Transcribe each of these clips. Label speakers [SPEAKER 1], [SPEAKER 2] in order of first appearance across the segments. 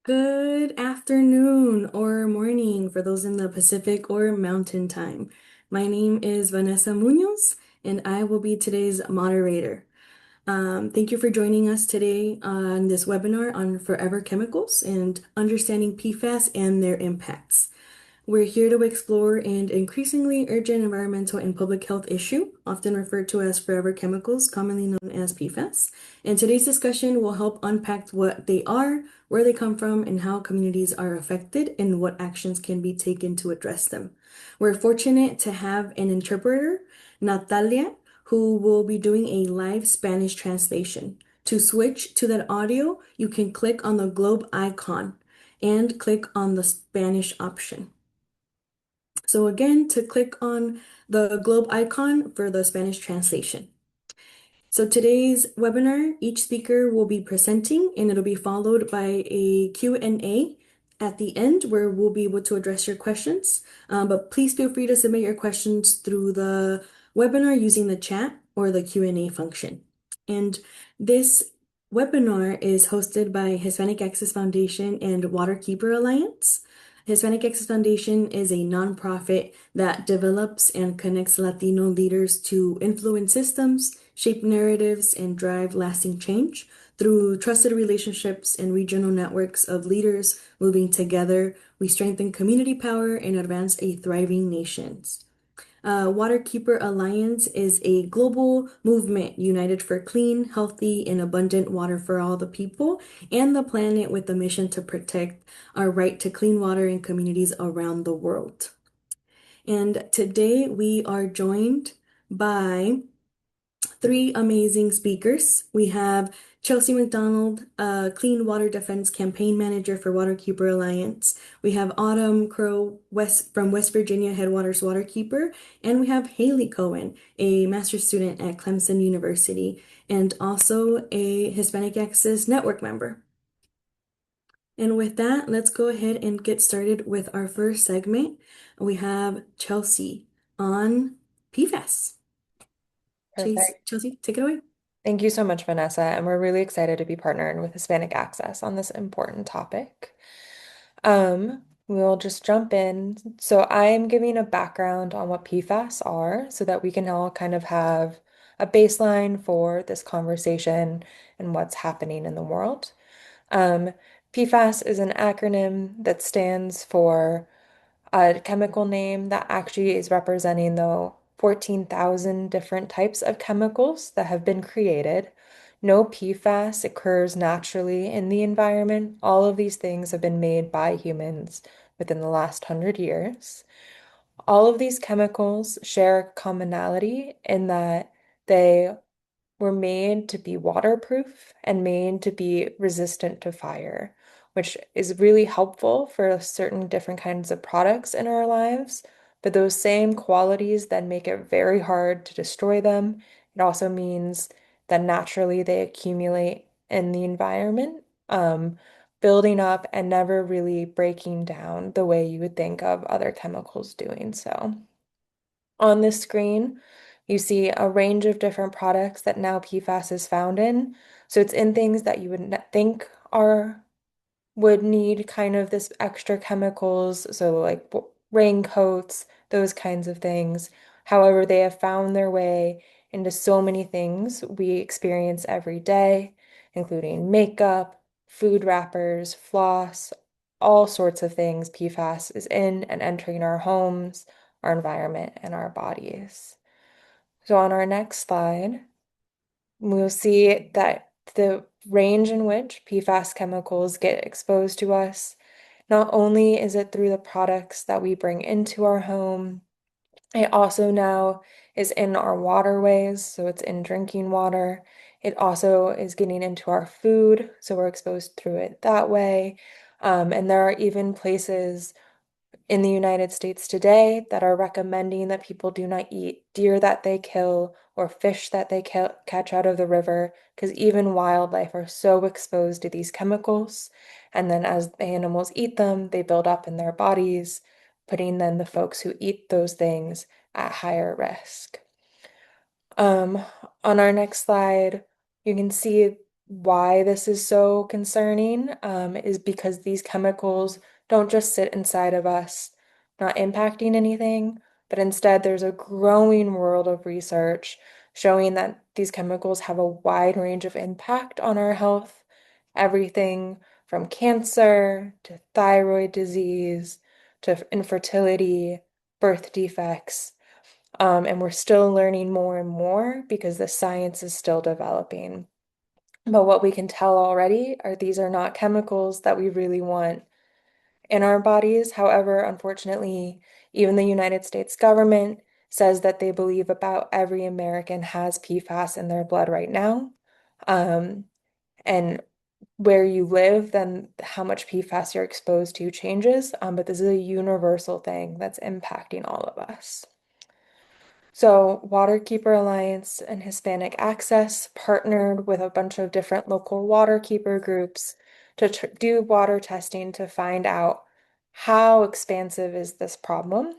[SPEAKER 1] Good afternoon or morning for those in the Pacific or Mountain Time. My name is Vanessa Munoz, and I will be today's moderator. Thank you for joining us today on this webinar on forever chemicals and understanding PFAS and their impacts. We're here to explore an increasingly urgent environmental and public health issue, often referred to as forever chemicals, commonly known as PFAS. And today's discussion will help unpack what they are, where they come from, and how communities are affected, and what actions can be taken to address them. We're fortunate to have an interpreter, Natalia, who will be doing a live Spanish translation. To switch to that audio, you can click on the globe icon and click on the Spanish option. So again, to click on the globe icon for the Spanish translation. So today's webinar, each speaker will be presenting and it'll be followed by a Q&A at the end where we'll be able to address your questions. But please feel free to submit your questions through the webinar using the chat or the Q&A function. And this webinar is hosted by Hispanic Access Foundation and Waterkeeper Alliance. Hispanic Access Foundation is a nonprofit that develops and connects Latino leaders to influence systems, shape narratives, and drive lasting change through trusted relationships and regional networks of leaders moving together. We strengthen community power and advance a thriving nation. Waterkeeper Alliance is a global movement united for clean, healthy, and abundant water for all the people and the planet with the mission to protect our right to clean water in communities around the world. And today we are joined by three amazing speakers. We have Chelsea McDonald, Clean Water Defense Campaign Manager for Waterkeeper Alliance. We have Autumn Crow from West Virginia Headwaters Waterkeeper. And we have Haley Cohen, a master's student at Clemson University, and also a Hispanic Access Network member. And with that, let's go ahead and get started with our first segment. We have Chelsea on PFAS.
[SPEAKER 2] Perfect.
[SPEAKER 1] Chelsea, take it away.
[SPEAKER 2] Thank you so much, Vanessa. And we're really excited to be partnering with Hispanic Access on this important topic. We'll just jump in. So I'm giving a background on what PFAS are so that we can all kind of have a baseline for this conversation and what's happening in the world. Um, PFAS is an acronym that stands for a chemical name that actually is representing the 14,000 different types of chemicals that have been created. No PFAS occurs naturally in the environment. All of these things have been made by humans within the last 100 years. All of these chemicals share a commonality in that they were made to be waterproof and made to be resistant to fire, which is really helpful for certain different kinds of products in our lives. But those same qualities then make it very hard to destroy them. It also means that naturally they accumulate in the environment, building up and never really breaking down the way you would think of other chemicals doing so. On this screen, you see a range of different products that now PFAS is found in. So it's in things that you would think are would need kind of this extra chemicals, so like raincoats, those kinds of things. However, they have found their way into so many things we experience every day, including makeup, food wrappers, floss, all sorts of things PFAS is in and entering our homes, our environment, and our bodies. So on our next slide, we'll see that the range in which PFAS chemicals get exposed to us, not only is it through the products that we bring into our home, it also now is in our waterways, so it's in drinking water. It also is getting into our food, so we're exposed through it that way. And there are even places in the United States today that are recommending that people do not eat deer that they kill or fish that they catch out of the river because even wildlife are so exposed to these chemicals. And then as the animals eat them, they build up in their bodies, putting then the folks who eat those things at higher risk. Um, on our next slide, you can see why this is so concerning, is because these chemicals don't just sit inside of us, not impacting anything, but instead there's a growing world of research showing that these chemicals have a wide range of impact on our health, everything from cancer to thyroid disease to infertility, birth defects. And we're still learning more and more because the science is still developing. But what we can tell already are these are not chemicals that we really want in our bodies. However, unfortunately, even the United States government says that they believe about every American has PFAS in their blood right now. Um, and where you live, then how much PFAS you're exposed to changes. But this is a universal thing that's impacting all of us. So, Waterkeeper Alliance and Hispanic Access partnered with a bunch of different local waterkeeper groups to do water testing to find out how expansive is this problem.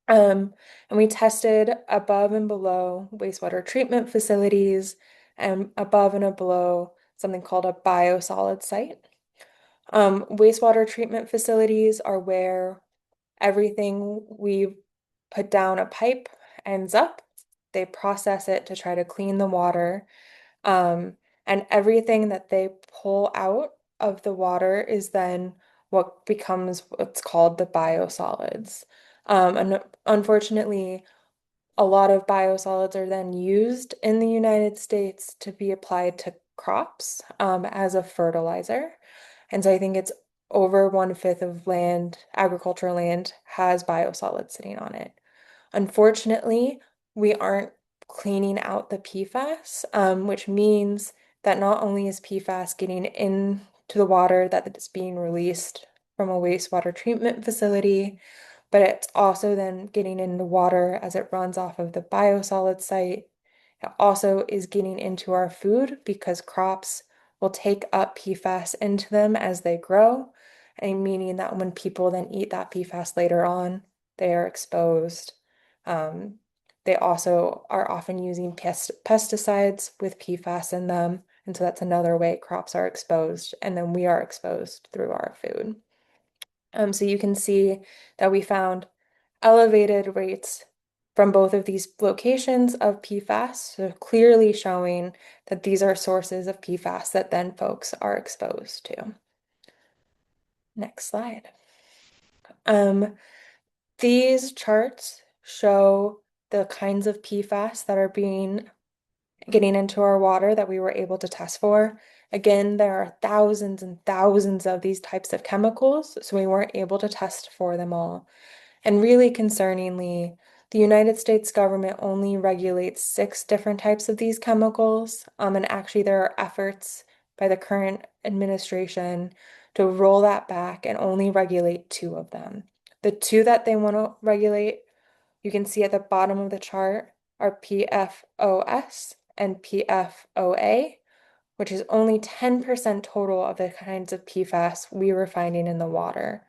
[SPEAKER 2] And we tested above and below wastewater treatment facilities and above and below something called a biosolid site. Wastewater treatment facilities are where everything we put down a pipe ends up. They process it to try to clean the water. Um, and everything that they pull out of the water is then what becomes what's called the biosolids. And unfortunately, a lot of biosolids are then used in the United States to be applied to crops as a fertilizer. And so I think it's over 1/5 of land, agricultural land, has biosolids sitting on it. Unfortunately, we aren't cleaning out the PFAS, which means that not only is PFAS getting into the water that is being released from a wastewater treatment facility, but it's also then getting in the water as it runs off of the biosolid site. It also is getting into our food because crops will take up PFAS into them as they grow, and meaning that when people then eat that PFAS later on, they are exposed. Um, they also are often using pesticides with PFAS in them, and so that's another way crops are exposed, and then we are exposed through our food. So you can see that we found elevated rates from both of these locations of PFAS, so clearly showing that these are sources of PFAS that then folks are exposed to. Next slide. Um, these charts show the kinds of PFAS that are getting into our water that we were able to test for. Again, there are thousands and thousands of these types of chemicals, so we weren't able to test for them all. And really concerningly, the United States government only regulates 6 different types of these chemicals. And actually, there are efforts by the current administration to roll that back and only regulate 2 of them. The 2 that they want to regulate, you can see at the bottom of the chart, are PFOS and PFOA, which is only 10% total of the kinds of PFAS we were finding in the water.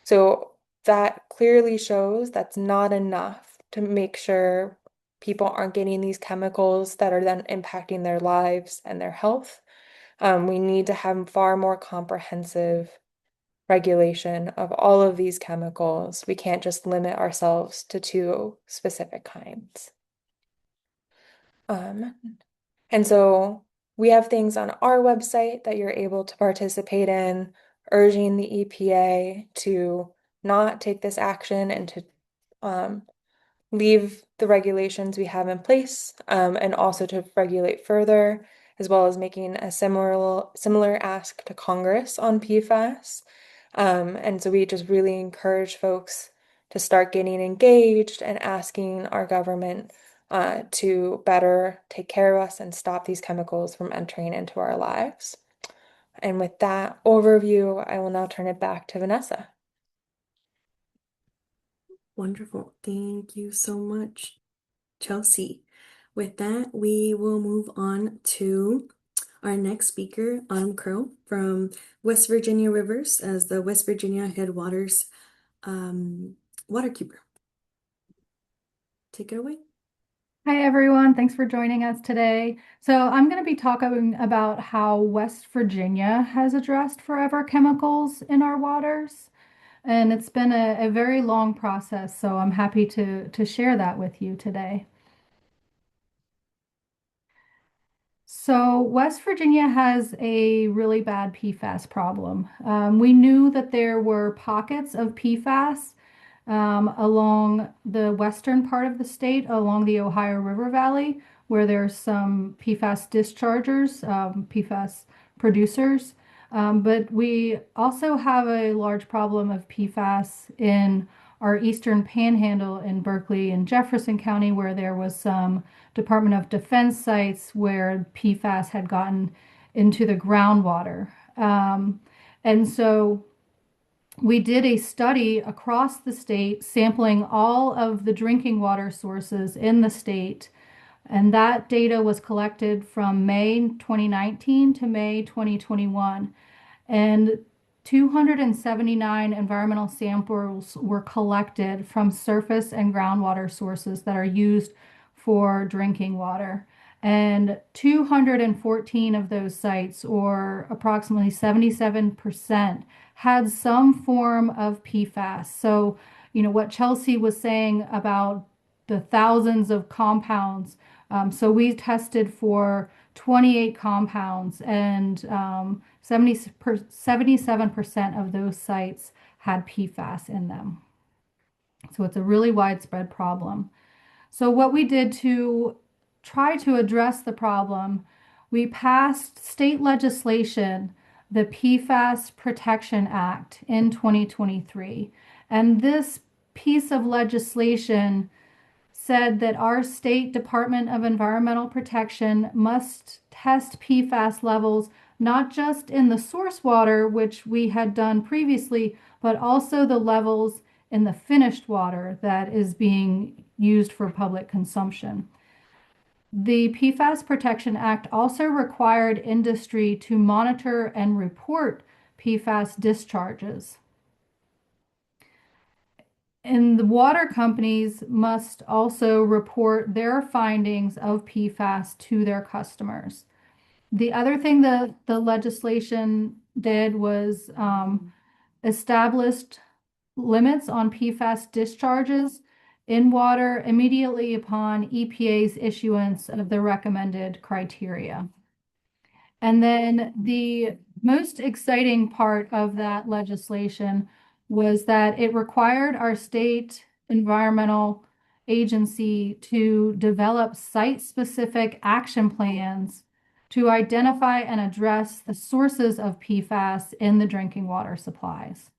[SPEAKER 2] So that clearly shows that's not enough to make sure people aren't getting these chemicals that are then impacting their lives and their health. We need to have far more comprehensive regulation of all of these chemicals. We can't just limit ourselves to 2 specific kinds. Um, and so we have things on our website that you're able to participate in, urging the EPA to not take this action and to um, leave the regulations we have in place, and also to regulate further, as well as making a similar ask to Congress on PFAS. And so we just really encourage folks to start getting engaged and asking our government to better take care of us and stop these chemicals from entering into our lives. And with that overview, I will now turn it back to Vanessa.
[SPEAKER 1] Wonderful. Thank you so much, Chelsea. With that, we will move on to our next speaker, Autumn Crow from West Virginia Rivers as the West Virginia Headwaters um, waterkeeper. Take it away.
[SPEAKER 3] Hi, everyone. Thanks for joining us today. So, I'm going to be talking about how West Virginia has addressed forever chemicals in our waters. And it's been a very long process, so I'm happy to share that with you today. So, West Virginia has a really bad PFAS problem. We knew that there were pockets of PFAS along the western part of the state, along the Ohio River Valley, where there's some PFAS dischargers, PFAS producers. But we also have a large problem of PFAS in our eastern panhandle in Berkeley and Jefferson County, where there was some Department of Defense sites where PFAS had gotten into the groundwater. And so we did a study across the state, sampling all of the drinking water sources in the state. And that data was collected from May 2019 to May 2021. And 279 environmental samples were collected from surface and groundwater sources that are used for drinking water. And 214 of those sites, or approximately 77%, had some form of PFAS. So, what Chelsea was saying about the thousands of compounds. So we tested for 28 compounds, and 77% of those sites had PFAS in them. So it's a really widespread problem. So what we did to try to address the problem, we passed state legislation, the PFAS Protection Act in 2023. And this piece of legislation said that our state Department of Environmental Protection must test PFAS levels not just in the source water, which we had done previously, but also the levels in the finished water that is being used for public consumption. The PFAS Protection Act also required industry to monitor and report PFAS discharges. And the water companies must also report their findings of PFAS to their customers. The other thing that the legislation did was established limits on PFAS discharges in water immediately upon EPA's issuance of the recommended criteria. And then the most exciting part of that legislation was that it required our state environmental agency to develop site-specific action plans to identify and address the sources of PFAS in the drinking water supplies.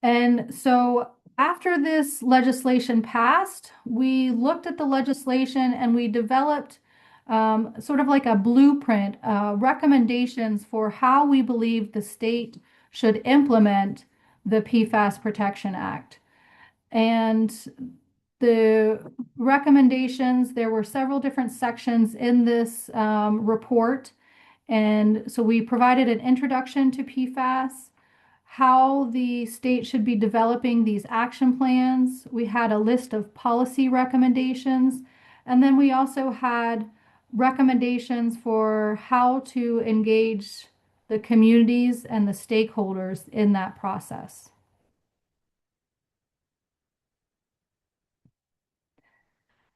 [SPEAKER 3] And so after this legislation passed, we looked at the legislation and we developed sort of like a blueprint, recommendations for how we believe the state should implement the PFAS Protection Act. And the recommendations, there were several different sections in this report. And so we provided an introduction to PFAS, how the state should be developing these action plans. We had a list of policy recommendations, and then we also had recommendations for how to engage the communities and the stakeholders in that process.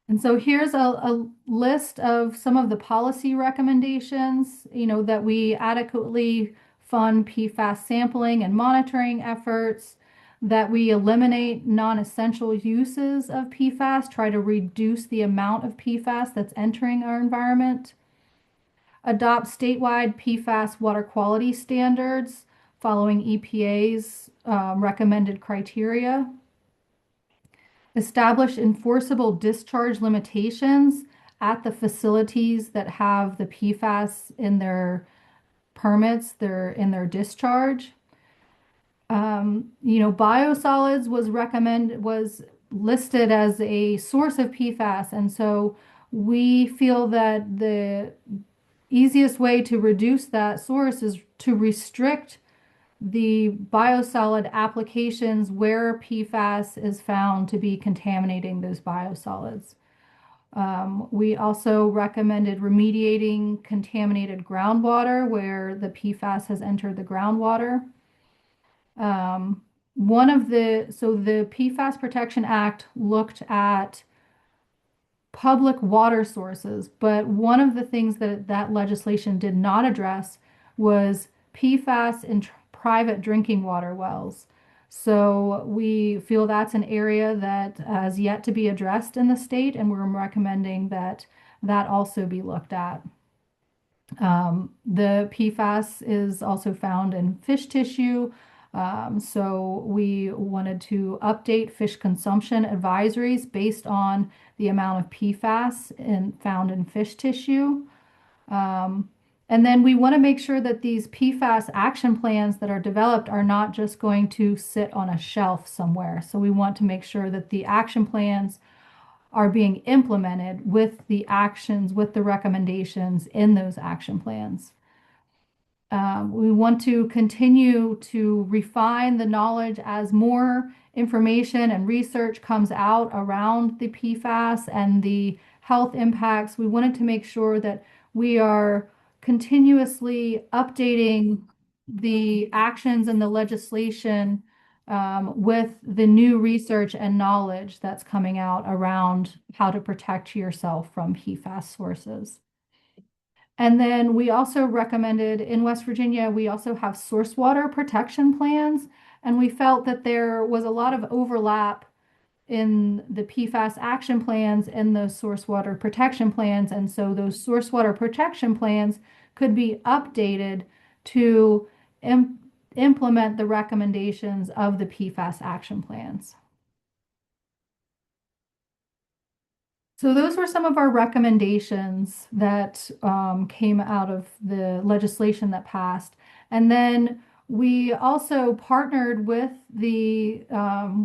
[SPEAKER 3] And so here's a list of some of the policy recommendations, that we adequately fund PFAS sampling and monitoring efforts, that we eliminate non-essential uses of PFAS, try to reduce the amount of PFAS that's entering our environment, adopt statewide PFAS water quality standards following EPA's recommended criteria, establish enforceable discharge limitations at the facilities that have the PFAS in their permits, they're in their discharge. Biosolids was listed as a source of PFAS, and so we feel that the easiest way to reduce that source is to restrict the biosolid applications where PFAS is found to be contaminating those biosolids. We also recommended remediating contaminated groundwater where the PFAS has entered the groundwater. So the PFAS Protection Act looked at public water sources, but one of the things that that legislation did not address was PFAS in private drinking water wells. So we feel that's an area that has yet to be addressed in the state, and we're recommending that that also be looked at. The PFAS is also found in fish tissue. So we wanted to update fish consumption advisories based on the amount of PFAS found in fish tissue. Um, and then we want to make sure that these PFAS action plans that are developed are not just going to sit on a shelf somewhere. So we want to make sure that the action plans are being implemented with the actions, with the recommendations in those action plans. We want to continue to refine the knowledge as more information and research comes out around the PFAS and the health impacts. We wanted to make sure that we are continuously updating the actions and the legislation with the new research and knowledge that's coming out around how to protect yourself from PFAS sources. And then we also recommended in West Virginia, we also have source water protection plans. And we felt that there was a lot of overlap in the PFAS action plans and those source water protection plans. And so those source water protection plans could be updated to implement the recommendations of the PFAS action plans. So those were some of our recommendations that came out of the legislation that passed. And then we also partnered with the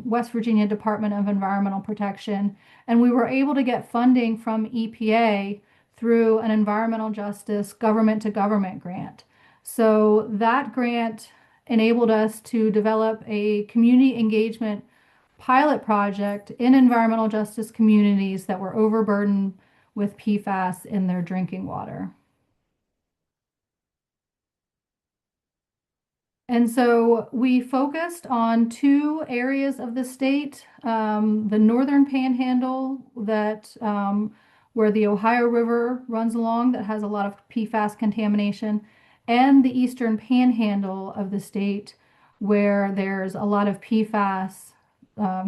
[SPEAKER 3] West Virginia Department of Environmental Protection, and we were able to get funding from EPA through an environmental justice government to government grant. So that grant enabled us to develop a community engagement pilot project in environmental justice communities that were overburdened with PFAS in their drinking water. And so we focused on two areas of the state, the northern panhandle where the Ohio River runs along that has a lot of PFAS contamination, and the eastern panhandle of the state where there's a lot of PFAS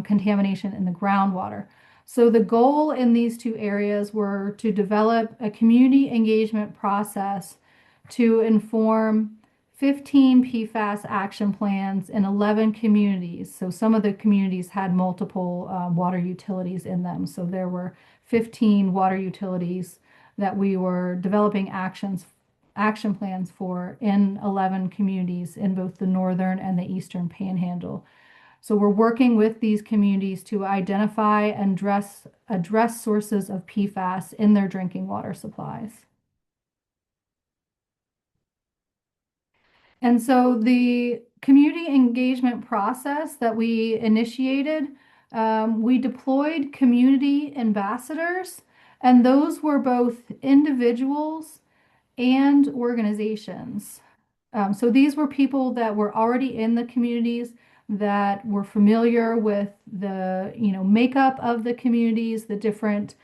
[SPEAKER 3] contamination in the groundwater. So the goal in these two areas were to develop a community engagement process to inform 15 PFAS action plans in 11 communities. So some of the communities had multiple water utilities in them. So there were 15 water utilities that we were developing action plans for in 11 communities in both the northern and the eastern panhandle. So we're working with these communities to identify and address sources of PFAS in their drinking water supplies. And so the community engagement process that we initiated, we deployed community ambassadors, and those were both individuals and organizations. So these were people that were already in the communities that were familiar with the, makeup of the communities, the different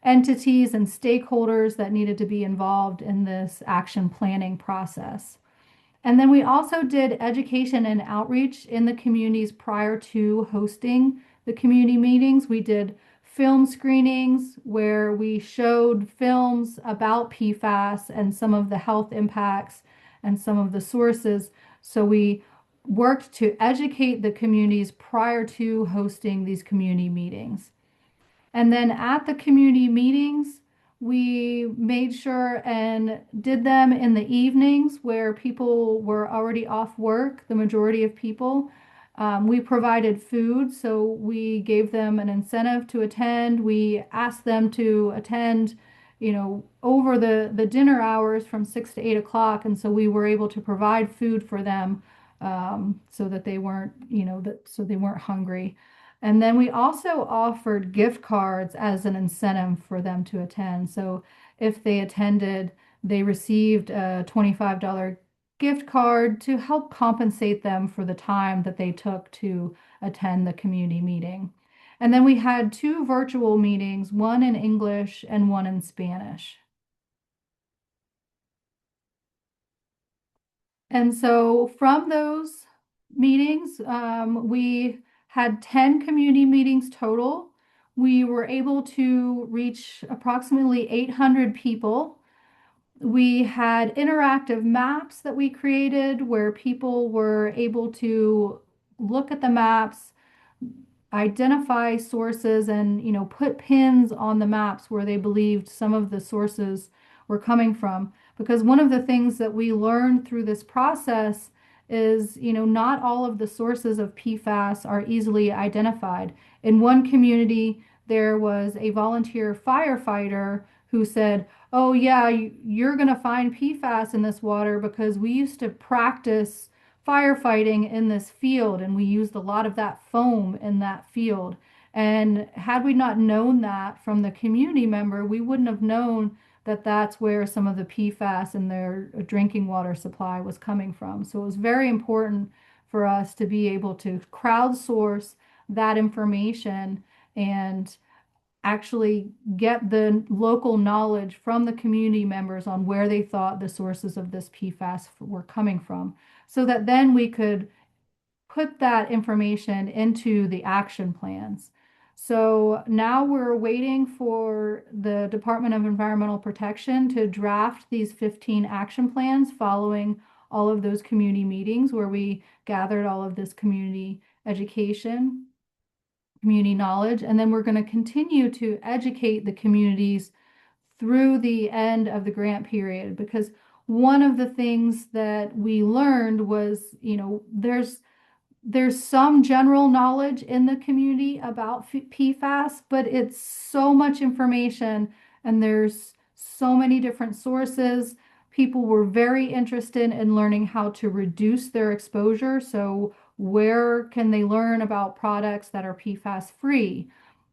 [SPEAKER 3] entities and stakeholders that needed to be involved in this action planning process. And then we also did education and outreach in the communities prior to hosting the community meetings. We did film screenings where we showed films about PFAS and some of the health impacts and some of the sources. So we worked to educate the communities prior to hosting these community meetings. And then at the community meetings, we made sure and did them in the evenings where people were already off work, the majority of people. We provided food, so we gave them an incentive to attend. We asked them to attend, over the dinner hours from 6 to 8 o'clock. And so we were able to provide food for them so that they weren't, so they weren't hungry. And then we also offered gift cards as an incentive for them to attend. So if they attended, they received a $25 gift card to help compensate them for the time that they took to attend the community meeting. And then we had two virtual meetings, one in English and one in Spanish. And so from those meetings, we had 10 community meetings total. We were able to reach approximately 800 people. We had interactive maps that we created where people were able to look at the maps, identify sources, and put pins on the maps where they believed some of the sources were coming from. Because one of the things that we learned through this process is not all of the sources of PFAS are easily identified. In one community there was a volunteer firefighter who said, oh yeah, you're going to find PFAS in this water because we used to practice firefighting in this field, and we used a lot of that foam in that field. And had we not known that from the community member, we wouldn't have known that that's where some of the PFAS in their drinking water supply was coming from. So it was very important for us to be able to crowdsource that information and actually get the local knowledge from the community members on where they thought the sources of this PFAS were coming from, so that then we could put that information into the action plans. So now we're waiting for the Department of Environmental Protection to draft these 15 action plans following all of those community meetings where we gathered all of this community education, community knowledge, and then we're going to continue to educate the communities through the end of the grant period. Because one of the things that we learned was, there's some general knowledge in the community about PFAS, but it's so much information and there's so many different sources. People were very interested in learning how to reduce their exposure. So where can they learn about products that are PFAS free?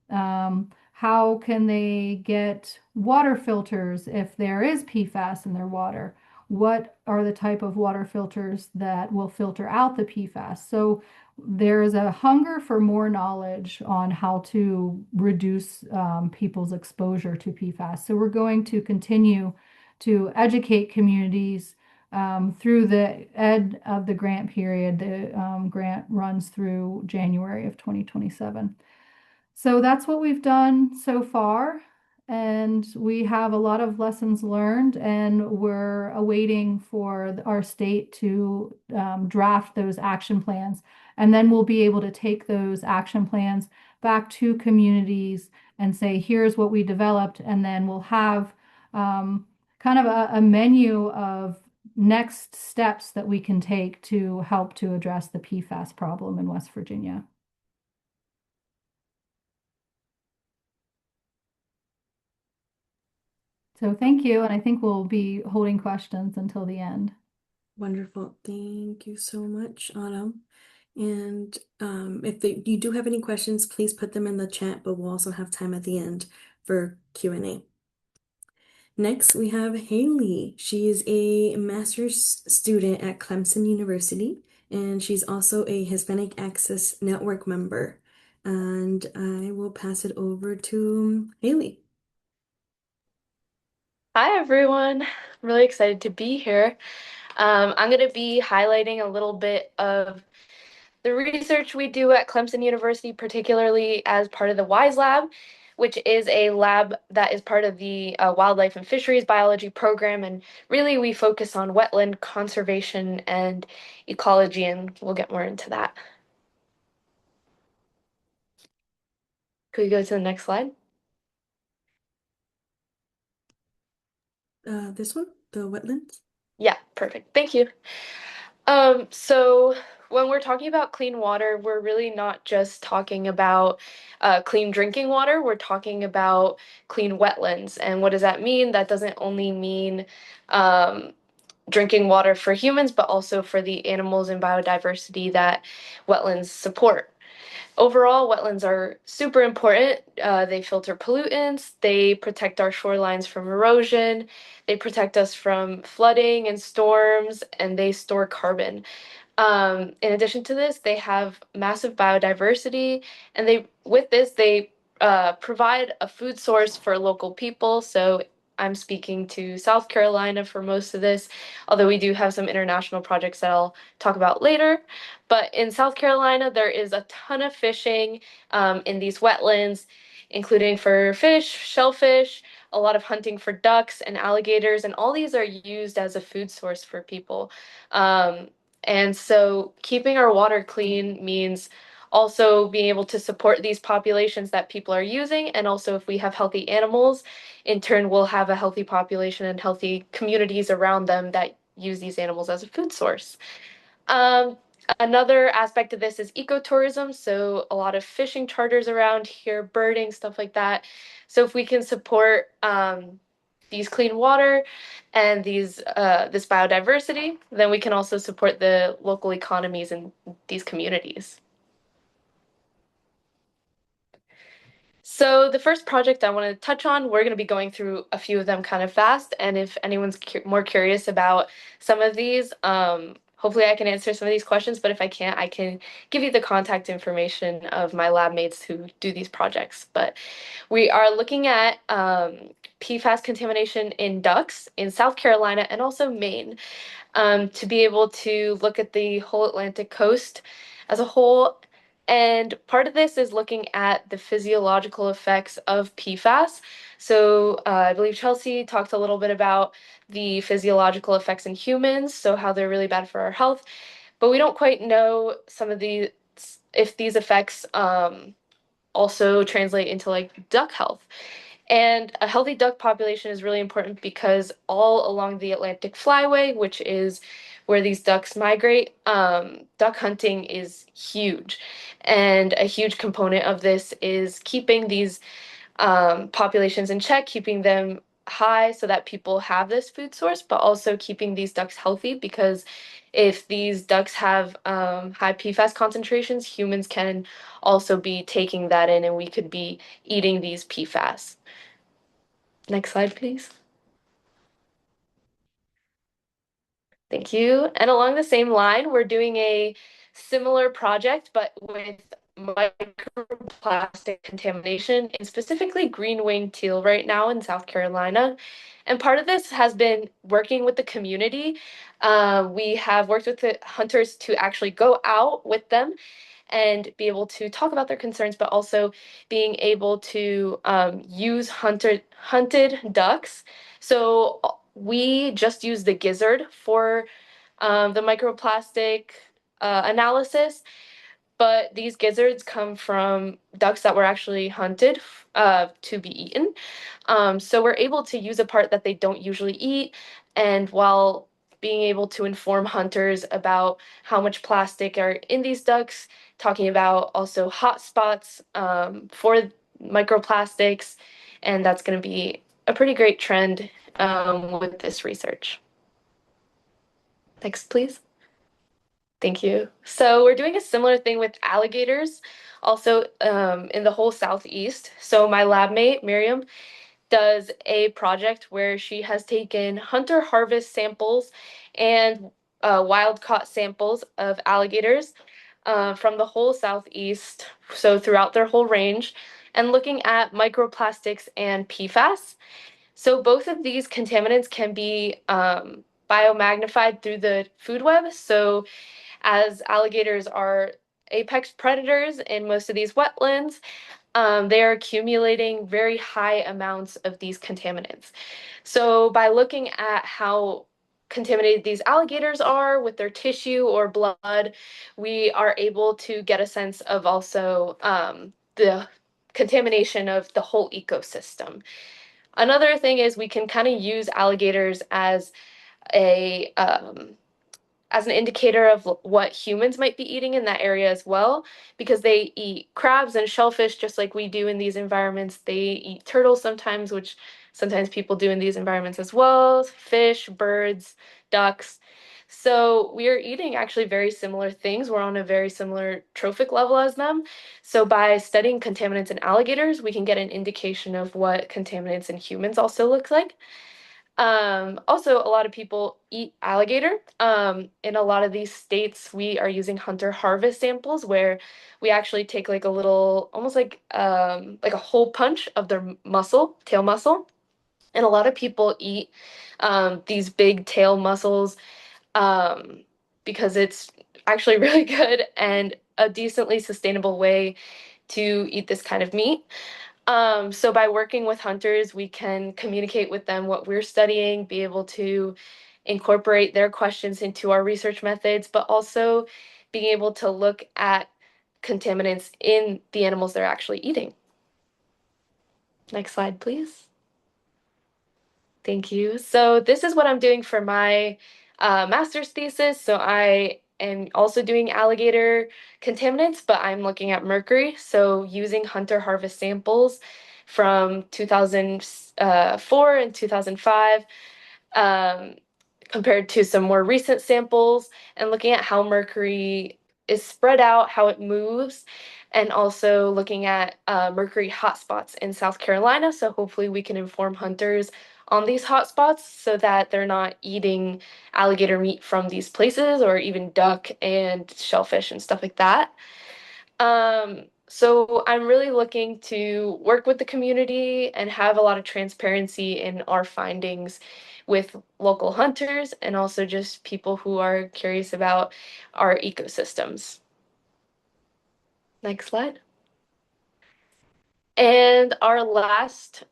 [SPEAKER 3] How can they get water filters if there is PFAS in their water? What are the type of water filters that will filter out the PFAS? So there is a hunger for more knowledge on how to reduce people's exposure to PFAS. So we're going to continue to educate communities through the end of the grant period. The grant runs through January of 2027. So that's what we've done so far. And we have a lot of lessons learned, and we're awaiting for our state to draft those action plans. And then we'll be able to take those action plans back to communities and say, here's what we developed. And then we'll have kind of a menu of next steps that we can take to help to address the PFAS problem in West Virginia. So thank you, and I think we'll be holding questions until the end.
[SPEAKER 1] Wonderful. Thank you so much, Autumn. And if you do have any questions, please put them in the chat, but we'll also have time at the end for Q&A. Next, we have Haley. She is a master's student at Clemson University, and she's also a Hispanic Access Network member. And I will pass it over to Haley.
[SPEAKER 4] Hi everyone, I'm really excited to be here. I'm going to be highlighting a little bit of the research we do at Clemson University, particularly as part of the WISE Lab, which is a lab that is part of the Wildlife and Fisheries Biology program. And really, we focus on wetland conservation and ecology, and we'll get more into that. Could we go to the next slide?
[SPEAKER 1] This one, the wetlands.
[SPEAKER 4] Yeah, perfect. Thank you. So when we're talking about clean water, we're really not just talking about clean drinking water, we're talking about clean wetlands. And what does that mean? That doesn't only mean drinking water for humans, but also for the animals and biodiversity that wetlands support. Overall, wetlands are super important. They filter pollutants, they protect our shorelines from erosion, they protect us from flooding and storms, and they store carbon. In addition to this, they have massive biodiversity, and they provide a food source for local people. So I'm speaking to South Carolina for most of this, although we do have some international projects that I'll talk about later. But in South Carolina, there is a ton of fishing in these wetlands, including for fish, shellfish, a lot of hunting for ducks and alligators, and all these are used as a food source for people. Um, and so keeping our water clean means also being able to support these populations that people are using. And also, if we have healthy animals, in turn, we'll have a healthy population and healthy communities around them that use these animals as a food source. Um, Another aspect of this is ecotourism. So a lot of fishing charters around here, birding, stuff like that. So if we can support these clean water and this biodiversity, then we can also support the local economies in these communities. So the first project I want to touch on, we're going to be going through a few of them kind of fast. And if anyone's more curious about some of these, hopefully I can answer some of these questions. But if I can't, I can give you the contact information of my lab mates who do these projects. But we are looking at PFAS contamination in ducks in South Carolina and also Maine, to be able to look at the whole Atlantic coast as a whole. And part of this is looking at the physiological effects of PFAS. So I believe Chelsea talked a little bit about the physiological effects in humans, so how they're really bad for our health. But we don't quite know some of the if these effects also translate into like duck health. And a healthy duck population is really important because all along the Atlantic Flyway, which is where these ducks migrate, duck hunting is huge. And a huge component of this is keeping these populations in check, keeping them high so that people have this food source, but also keeping these ducks healthy because if these ducks have high PFAS concentrations, humans can also be taking that in and we could be eating these PFAS. Next slide, please. Thank you. And along the same line, we're doing a similar project, but with microplastic contamination, and specifically green-winged teal right now in South Carolina. And part of this has been working with the community. We have worked with the hunters to actually go out with them and be able to talk about their concerns, but also being able to use hunted ducks. So we just use the gizzard for the microplastic analysis, but these gizzards come from ducks that were actually hunted to be eaten. So we're able to use a part that they don't usually eat, and while being able to inform hunters about how much plastic are in these ducks, talking about also hot spots for microplastics, and that's going to be a pretty great trend with this research. Next, please. Thank you. So we're doing a similar thing with alligators, also in the whole southeast. So my lab mate, Miriam, does a project where she has taken hunter harvest samples and wild caught samples of alligators from the whole southeast, so throughout their whole range, and looking at microplastics and PFAS. So both of these contaminants can be biomagnified through the food web. So as alligators are apex predators in most of these wetlands, they are accumulating very high amounts of these contaminants. So by looking at how contaminated these alligators are with their tissue or blood, we are able to get a sense of also the contamination of the whole ecosystem. Another thing is we can kind of use alligators a as an indicator of what humans might be eating in that area as well, because they eat crabs and shellfish just like we do in these environments. They eat turtles sometimes, which sometimes people do in these environments as well, fish, birds, ducks. So we are eating actually very similar things. We're on a very similar trophic level as them. So by studying contaminants in alligators, we can get an indication of what contaminants in humans also look like. Also, a lot of people eat alligator. In a lot of these states, we are using hunter harvest samples where we actually take like a little, almost like a hole punch of their muscle, tail muscle. And a lot of people eat these big tail mussels um, because it's actually really good and a decently sustainable way to eat this kind of meat. So by working with hunters, we can communicate with them what we're studying, be able to incorporate their questions into our research methods, but also being able to look at contaminants in the animals they're actually eating. Next slide, please. Thank you. So this is what I'm doing for my master's thesis. So I am also doing alligator contaminants, but I'm looking at mercury. So using hunter harvest samples from 2004 and 2005 um, compared to some more recent samples and looking at how mercury is spread out, how it moves, and also looking at mercury hotspots in South Carolina. So hopefully we can inform hunters on these hotspots so that they're not eating alligator meat from these places or even duck and shellfish and stuff like that. So I'm really looking to work with the community and have a lot of transparency in our findings with local hunters and also just people who are curious about our ecosystems. Next slide. And our last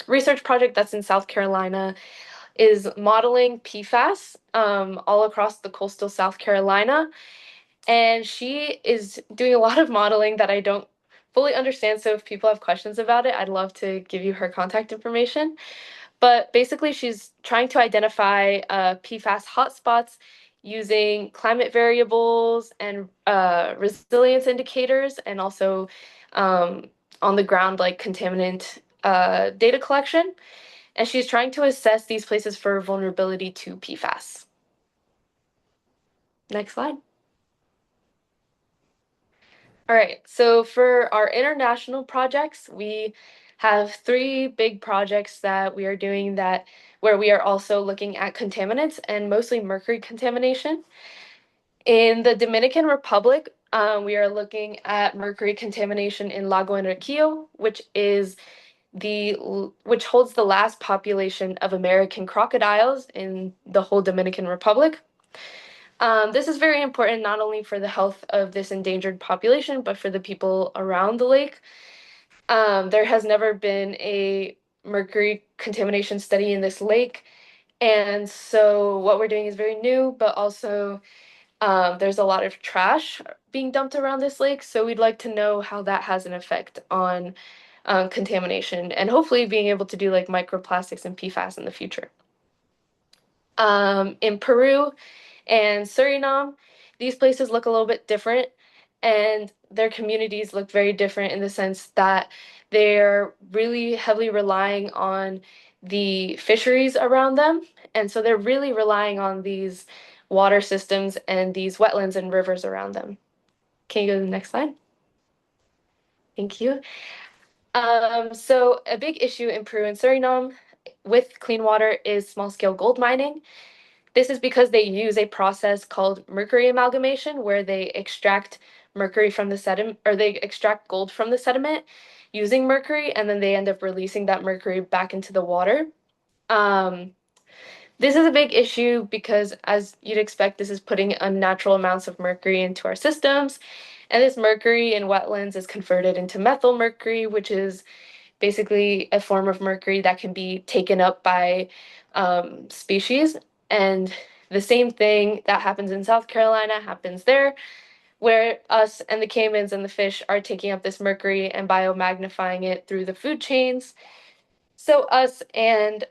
[SPEAKER 4] research project that's in South Carolina is modeling PFAS all across the coastal South Carolina. And she is doing a lot of modeling that I don't fully understand. So if people have questions about it, I'd love to give you her contact information. But basically, she's trying to identify PFAS hotspots using climate variables and resilience indicators, and also um, on the ground, like contaminant data collection. And she's trying to assess these places for vulnerability to PFAS. Next slide. All right, so for our international projects, we have three big projects that we are doing that where we are also looking at contaminants and mostly mercury contamination. In the Dominican Republic, we are looking at mercury contamination in Lago Enriquillo, which holds the last population of American crocodiles in the whole Dominican Republic. This is very important not only for the health of this endangered population, but for the people around the lake. There has never been a mercury contamination study in this lake. And so what we're doing is very new, but also there's a lot of trash being dumped around this lake. So we'd like to know how that has an effect on contamination and hopefully being able to do like microplastics and PFAS in the future. In Peru and Suriname, these places look a little bit different, and their communities look very different in the sense that they're really heavily relying on the fisheries around them. And so they're really relying on these water systems and these wetlands and rivers around them. Can you go to the next slide? Thank you. So a big issue in Peru and Suriname with clean water is small-scale gold mining. This is because they use a process called mercury amalgamation, where they extract mercury from the sediment, or they extract gold from the sediment using mercury, and then they end up releasing that mercury back into the water. This is a big issue because, as you'd expect, this is putting unnatural amounts of mercury into our systems. And this mercury in wetlands is converted into methyl mercury, which is basically a form of mercury that can be taken up by species. And the same thing that happens in South Carolina happens there, where us and the caimans and the fish are taking up this mercury and biomagnifying it through the food chains. So us and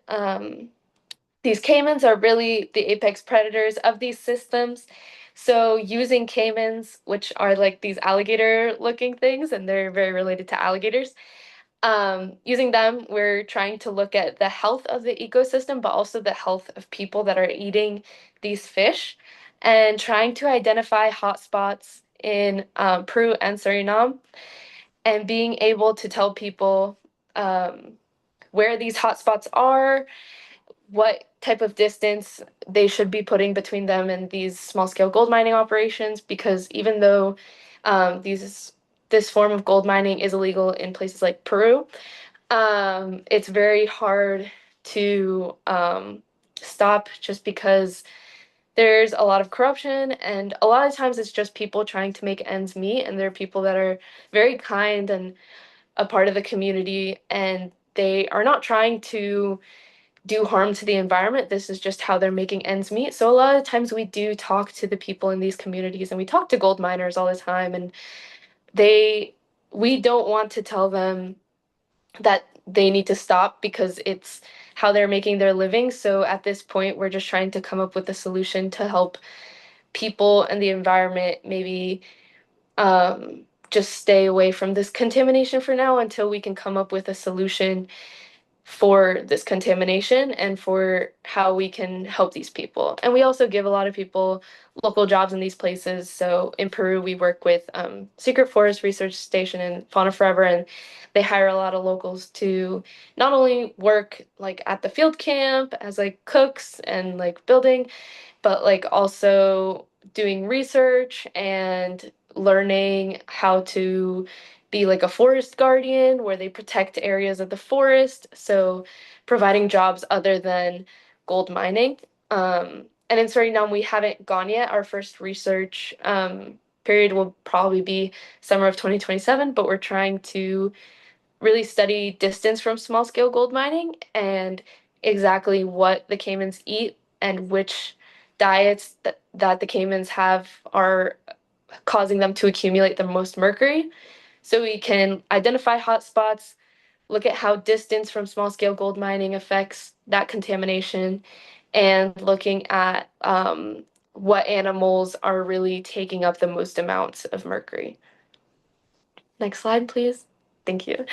[SPEAKER 4] these caimans are really the apex predators of these systems. So using caimans, which are like these alligator looking things, and they're very related to alligators, Using them, we're trying to look at the health of the ecosystem, but also the health of people that are eating these fish, and trying to identify hotspots in Peru and Suriname, and being able to tell people um, where these hotspots are, what type of distance they should be putting between them and these small scale gold mining operations, because even though this form of gold mining is illegal in places like Peru, it's very hard to stop, just because there's a lot of corruption, and a lot of times it's just people trying to make ends meet, and there are people that are very kind and a part of the community, and they are not trying to do harm to the environment. This is just how they're making ends meet. So a lot of times we do talk to the people in these communities, and we talk to gold miners all the time, and they we don't want to tell them that they need to stop because it's how they're making their living. So at this point, we're just trying to come up with a solution to help people and the environment maybe just stay away from this contamination for now, until we can come up with a solution for this contamination and for how we can help these people. And we also give a lot of people local jobs in these places. So in Peru, we work with Secret Forest Research Station and Fauna Forever, and they hire a lot of locals to not only work like at the field camp as like cooks and like building, but like also doing research and learning how to be like a forest guardian where they protect areas of the forest. So providing jobs other than gold mining. And in Suriname, we haven't gone yet. Our first research period will probably be summer of 2027, but we're trying to really study distance from small scale gold mining and exactly what the caimans eat and which diets that the caimans have are causing them to accumulate the most mercury. So we can identify hotspots, look at how distance from small scale gold mining affects that contamination, and looking at what animals are really taking up the most amounts of mercury. Next slide, please. Thank you.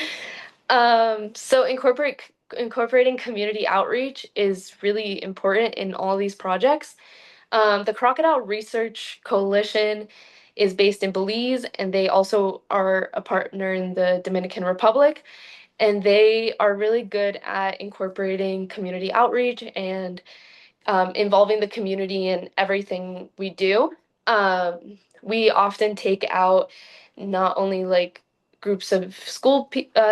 [SPEAKER 4] So incorporating community outreach is really important in all these projects. The Crocodile Research Coalition is based in Belize, and they also are a partner in the Dominican Republic. And they are really good at incorporating community outreach and involving the community in everything we do. We often take out not only like groups of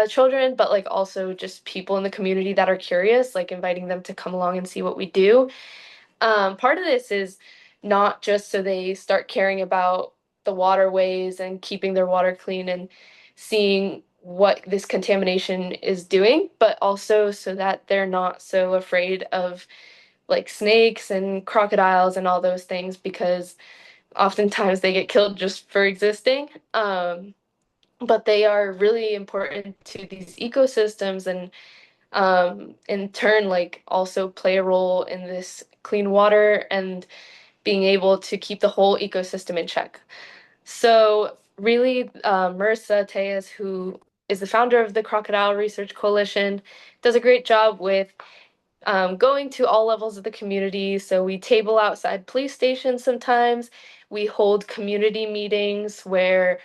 [SPEAKER 4] children, but like also just people in the community that are curious, like inviting them to come along and see what we do. Part of this is not just so they start caring about the waterways and keeping their water clean and seeing what this contamination is doing, but also so that they're not so afraid of like snakes and crocodiles and all those things, because oftentimes they get killed just for existing. But they are really important to these ecosystems, and in turn, like also play a role in this clean water and being able to keep the whole ecosystem in check. So really, Marissa Tejas, who is the founder of the Crocodile Research Coalition, does a great job with going to all levels of the community. So we table outside police stations sometimes. We hold community meetings where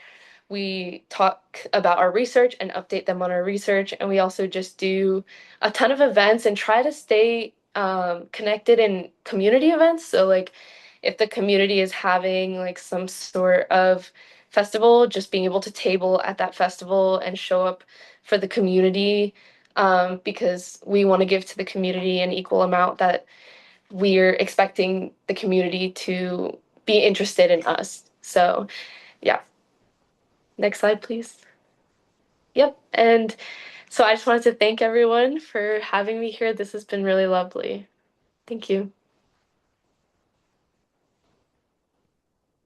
[SPEAKER 4] we talk about our research and update them on our research. And we also just do a ton of events and try to stay connected in community events. So, like, if the community is having like some sort of festival, just being able to table at that festival and show up for the community, because we want to give to the community an equal amount that we're expecting the community to be interested in us. So, yeah. Next slide, please. Yep. And so I just wanted to thank everyone for having me here. This has been really lovely. Thank you.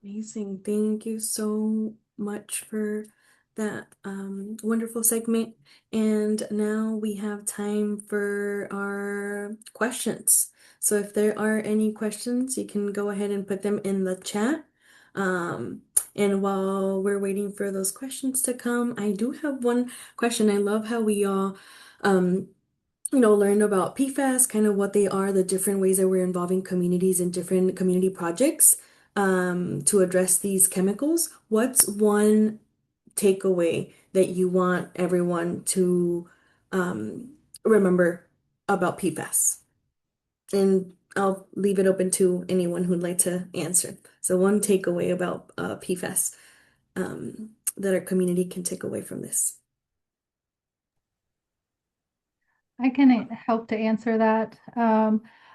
[SPEAKER 1] Amazing. Thank you so much for that wonderful segment. And now we have time for our questions. So if there are any questions, you can go ahead and put them in the chat. Um, and while we're waiting for those questions to come, I do have one question. I love how we all, um, learned about PFAS, kind of what they are, the different ways that we're involving communities in different community projects, to address these chemicals. What's one takeaway that you want everyone to, remember about PFAS? And I'll leave it open to anyone who'd like to answer. So one takeaway about PFAS, that our community can take away from this.
[SPEAKER 3] I can help to answer that.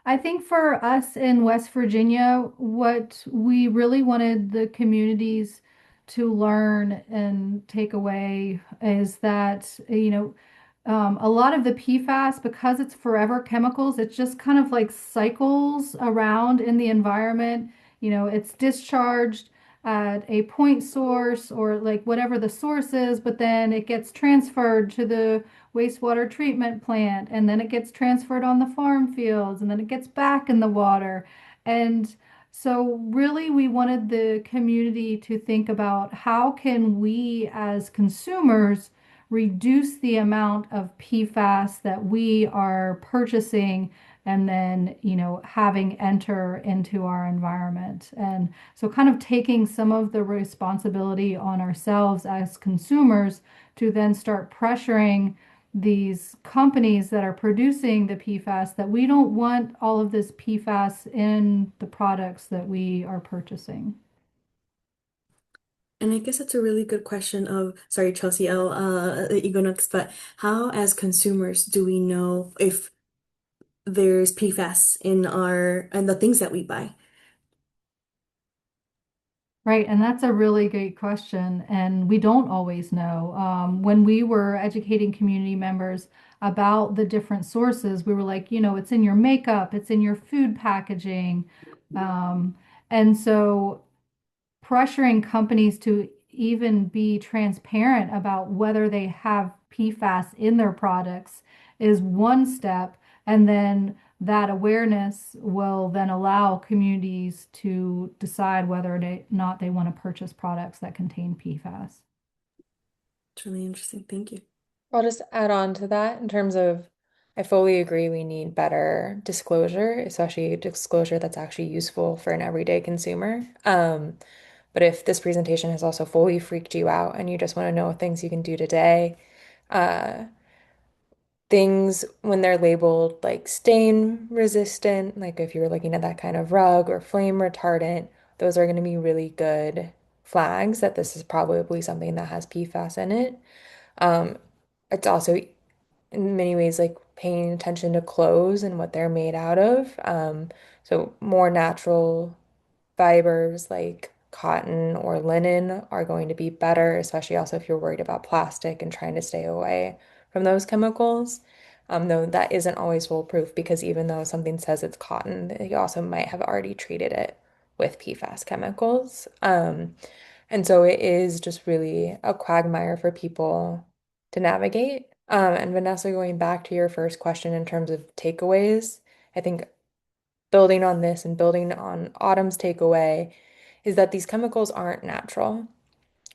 [SPEAKER 3] I think for us in West Virginia, what we really wanted the communities to learn and take away is that, a lot of the PFAS, because it's forever chemicals, it just kind of like cycles around in the environment. It's discharged at a point source or like whatever the source is, but then it gets transferred to the wastewater treatment plant, and then it gets transferred on the farm fields, and then it gets back in the water. And so really we wanted the community to think about how can we as consumers reduce the amount of PFAS that we are purchasing and then, having enter into our environment. And so kind of taking some of the responsibility on ourselves as consumers to then start pressuring these companies that are producing the PFAS that we don't want all of this PFAS in the products that we are purchasing.
[SPEAKER 1] And I guess that's a really good question of, sorry, Chelsea, I'll let you go next, but how as consumers do we know if there's PFAS in the things that we buy?
[SPEAKER 3] Right, and that's a really great question, and we don't always know. When we were educating community members about the different sources, we were like, it's in your makeup, it's in your food packaging. Um, and so pressuring companies to even be transparent about whether they have PFAS in their products is one step. And then that awareness will then allow communities to decide whether or not they want to purchase products that contain PFAS.
[SPEAKER 1] It's really interesting. Thank you.
[SPEAKER 2] I'll just add on to that in terms of, I fully agree we need better disclosure, especially disclosure that's actually useful for an everyday consumer. But if this presentation has also fully freaked you out and you just want to know things you can do today, uh, things when they're labeled like stain resistant, like if you're looking at that kind of rug or flame retardant, those are going to be really good flags that this is probably something that has PFAS in it. Um, it's also in many ways like paying attention to clothes and what they're made out of. So more natural fibers like cotton or linen are going to be better, especially also if you're worried about plastic and trying to stay away from those chemicals. Though that isn't always foolproof because even though something says it's cotton, they also might have already treated it with PFAS chemicals. And so it is just really a quagmire for people to navigate. And Vanessa, going back to your first question in terms of takeaways, I think building on this and building on Autumn's takeaway is that these chemicals aren't natural.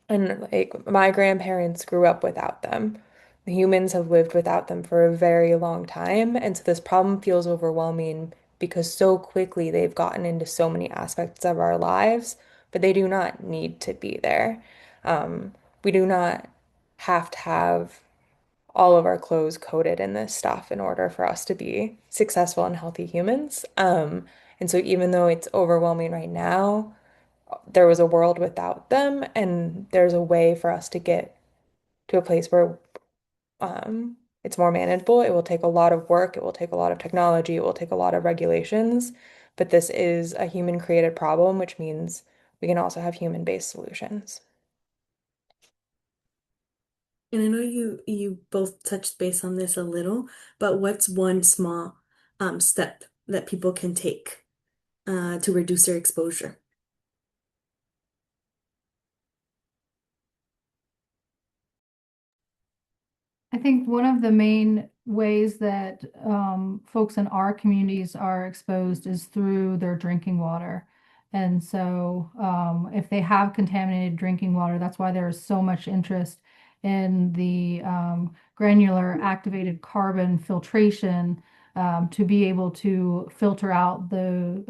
[SPEAKER 2] And like my grandparents grew up without them. The humans have lived without them for a very long time. And so this problem feels overwhelming because so quickly they've gotten into so many aspects of our lives, but they do not need to be there. We do not have to have all of our clothes coated in this stuff in order for us to be successful and healthy humans. And so even though it's overwhelming right now, there was a world without them, and there's a way for us to get to a place where it's more manageable. It will take a lot of work, it will take a lot of technology, it will take a lot of regulations, but this is a human created problem, which means we can also have human-based solutions.
[SPEAKER 1] And I know you both touched base on this a little, but what's one small step that people can take to reduce their exposure?
[SPEAKER 3] I think one of the main ways that folks in our communities are exposed is through their drinking water. And so, if they have contaminated drinking water, that's why there is so much interest in the granular activated carbon filtration to be able to filter out the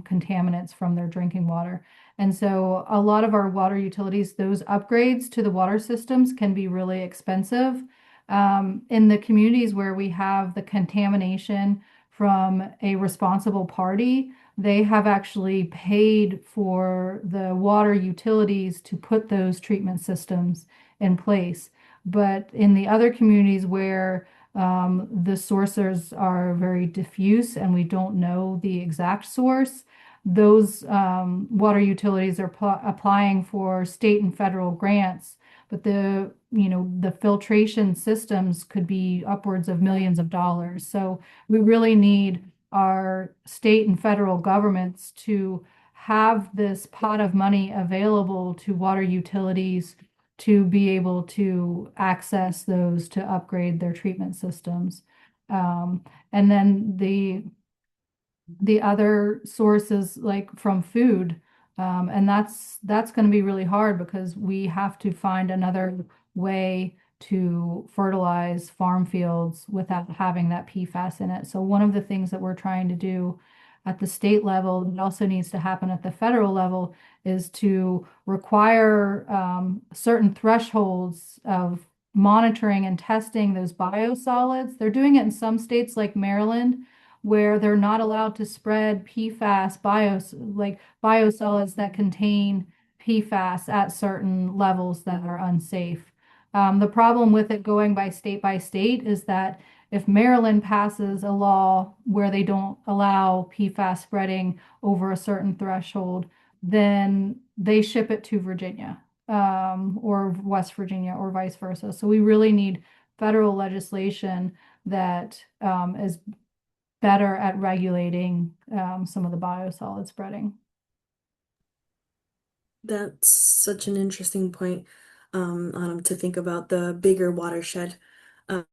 [SPEAKER 3] contaminants from their drinking water. And so, a lot of our water utilities, those upgrades to the water systems can be really expensive. In the communities where we have the contamination from a responsible party, they have actually paid for the water utilities to put those treatment systems in place. But in the other communities where the sources are very diffuse and we don't know the exact source, those water utilities are applying for state and federal grants, but the filtration systems could be upwards of millions of dollars. So we really need our state and federal governments to have this pot of money available to water utilities to be able to access those to upgrade their treatment systems. And then the other sources like from food. And that's going to be really hard because we have to find another way to fertilize farm fields without having that PFAS in it. So one of the things that we're trying to do at the state level, it also needs to happen at the federal level, is to require certain thresholds of monitoring and testing those biosolids. They're doing it in some states like Maryland, where they're not allowed to spread PFAS like biosolids that contain PFAS at certain levels that are unsafe. The problem with it going by state is that if Maryland passes a law where they don't allow PFAS spreading over a certain threshold, then they ship it to Virginia, or West Virginia or vice versa. So we really need federal legislation that is better at regulating some of the biosolids spreading.
[SPEAKER 1] That's such an interesting point to think about the bigger watershed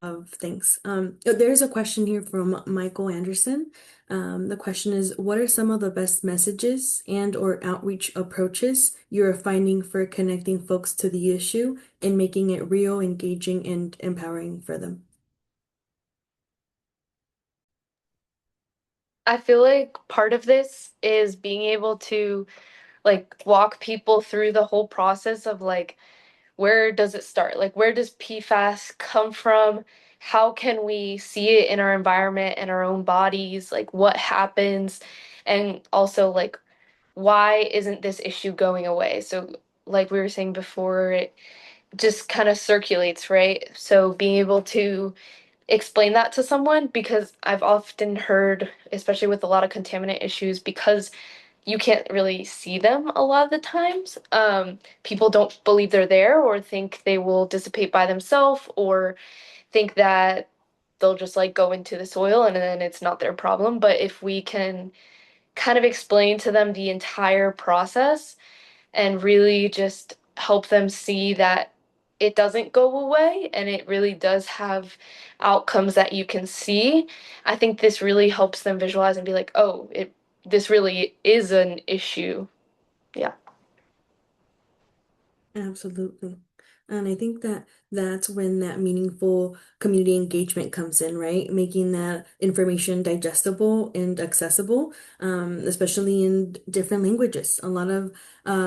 [SPEAKER 1] of things. There's a question here from Michael Anderson. The question is, what are some of the best messages and or outreach approaches you're finding for connecting folks to the issue and making it real, engaging, and empowering for them?
[SPEAKER 4] I feel like part of this is being able to like walk people through the whole process of like where does it start? Like where does PFAS come from? How can we see it in our environment and our own bodies? Like what happens? And also like why isn't this issue going away? So like we were saying before, it just kind of circulates, right? So being able to explain that to someone because I've often heard, especially with a lot of contaminant issues, because you can't really see them a lot of the times. People don't believe they're there or think they will dissipate by themselves or think that they'll just like go into the soil and then it's not their problem. But if we can kind of explain to them the entire process and really just help them see that it doesn't go away and it really does have outcomes that you can see. I think this really helps them visualize and be like, "Oh, it this really is an issue." Yeah.
[SPEAKER 1] Absolutely. And I think that that's when that meaningful community engagement comes in, right? Making that information digestible and accessible, especially in different languages. A lot of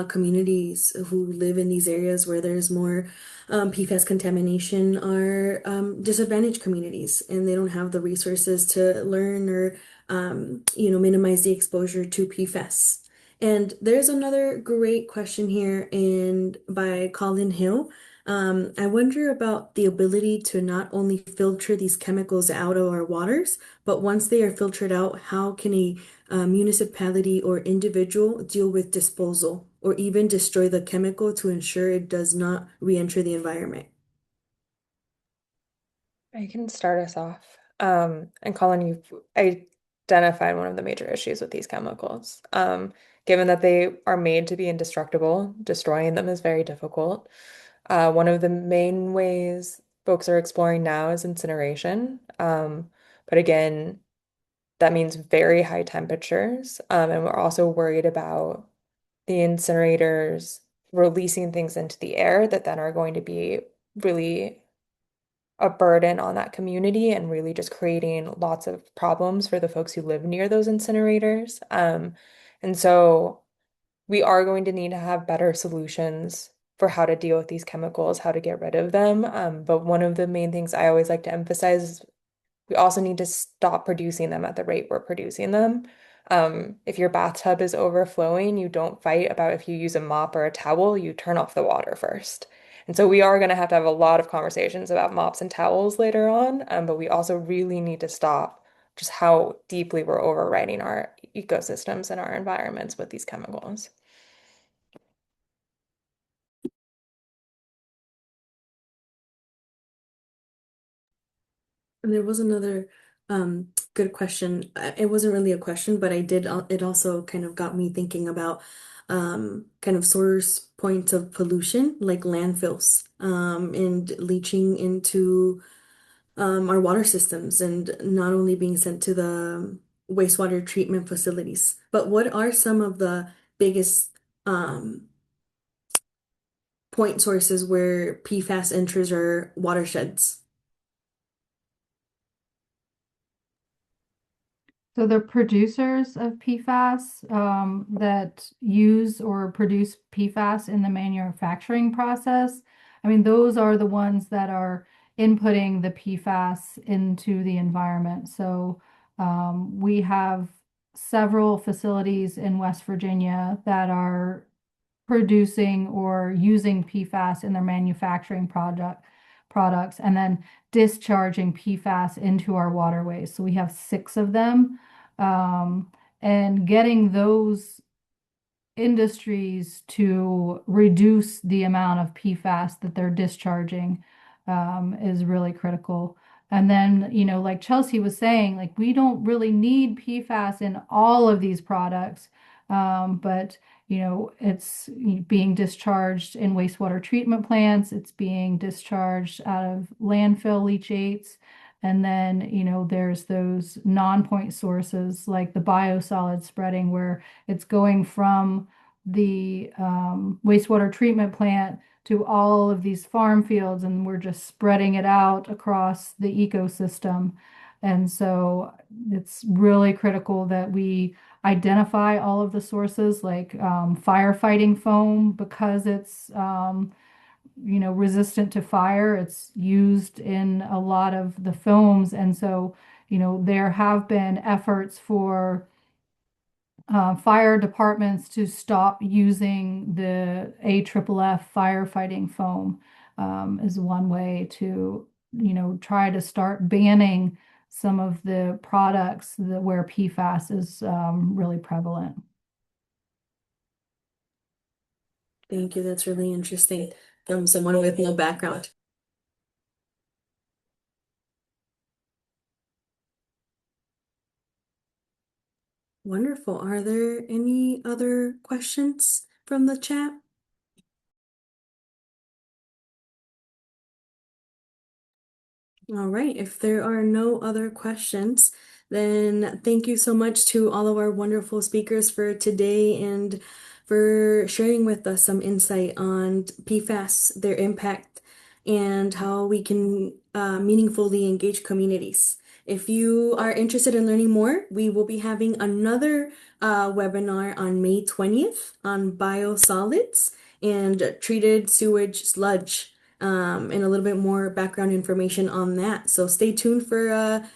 [SPEAKER 1] communities who live in these areas where there's more PFAS contamination are disadvantaged communities, and they don't have the resources to learn or, minimize the exposure to PFAS. And there's another great question here and by Colin Hill. I wonder about the ability to not only filter these chemicals out of our waters, but once they are filtered out, how can a municipality or individual deal with disposal or even destroy the chemical to ensure it does not re-enter the environment?
[SPEAKER 2] I can start us off. And Colin, you've identified one of the major issues with these chemicals. Given that they are made to be indestructible, destroying them is very difficult. One of the main ways folks are exploring now is incineration. But again, that means very high temperatures. And we're also worried about the incinerators releasing things into the air that then are going to be really a burden on that community and really just creating lots of problems for the folks who live near those incinerators. And so we are going to need to have better solutions for how to deal with these chemicals, how to get rid of them. But one of the main things I always like to emphasize is we also need to stop producing them at the rate we're producing them. If your bathtub is overflowing, you don't fight about if you use a mop or a towel, you turn off the water first. And so we are going to have a lot of conversations about mops and towels later on, but we also really need to stop just how deeply we're overriding our ecosystems and our environments with these chemicals.
[SPEAKER 1] And there was another good question. It wasn't really a question, but it also kind of got me thinking about kind of source points of pollution like landfills and leaching into our water systems and not only being sent to the wastewater treatment facilities. But what are some of the biggest point sources where PFAS enters our watersheds?
[SPEAKER 3] So the producers of PFAS that use or produce PFAS in the manufacturing process, I mean, those are the ones that are inputting the PFAS into the environment. So we have several facilities in West Virginia that are producing or using PFAS in their manufacturing products and then discharging PFAS into our waterways. So we have six of them. And getting those industries to reduce the amount of PFAS that they're discharging is really critical. And then, like Chelsea was saying, like we don't really need PFAS in all of these products, but it's being discharged in wastewater treatment plants, it's being discharged out of landfill leachates. And then, there's those non-point sources like the biosolid spreading where it's going from the wastewater treatment plant to all of these farm fields, and we're just spreading it out across the ecosystem. And so it's really critical that we identify all of the sources like firefighting foam because it's resistant to fire. It's used in a lot of the films. And so, there have been efforts for fire departments to stop using the AFFF firefighting foam is one way to, try to start banning some of the products where PFAS is really prevalent.
[SPEAKER 1] Thank you. That's really interesting from someone with no background. Wonderful. Are there any other questions from the chat? All right. If there are no other questions, then thank you so much to all of our wonderful speakers for today and for sharing with us some insight on PFAS, their impact, and how we can meaningfully engage communities. If you are interested in learning more, we will be having another webinar on May 20th on biosolids and treated sewage sludge and a little bit more background information on that. So stay tuned for a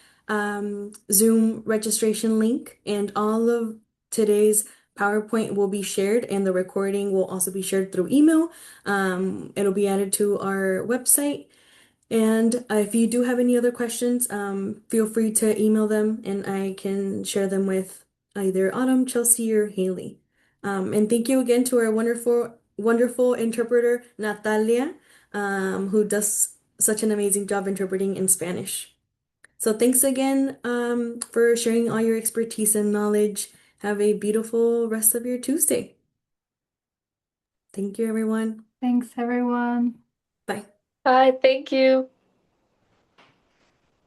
[SPEAKER 1] Zoom registration link, and all of today's PowerPoint will be shared, and the recording will also be shared through email. It'll be added to our website. And if you do have any other questions, feel free to email them, and I can share them with either Autumn, Chelsea, or Haley. And thank you again to our wonderful interpreter, Natalia, who does such an amazing job interpreting in Spanish. So thanks again, for sharing all your expertise and knowledge. Have a beautiful rest of your Tuesday. Thank you, everyone.
[SPEAKER 3] Thanks, everyone.
[SPEAKER 1] Bye.
[SPEAKER 4] Bye, thank you.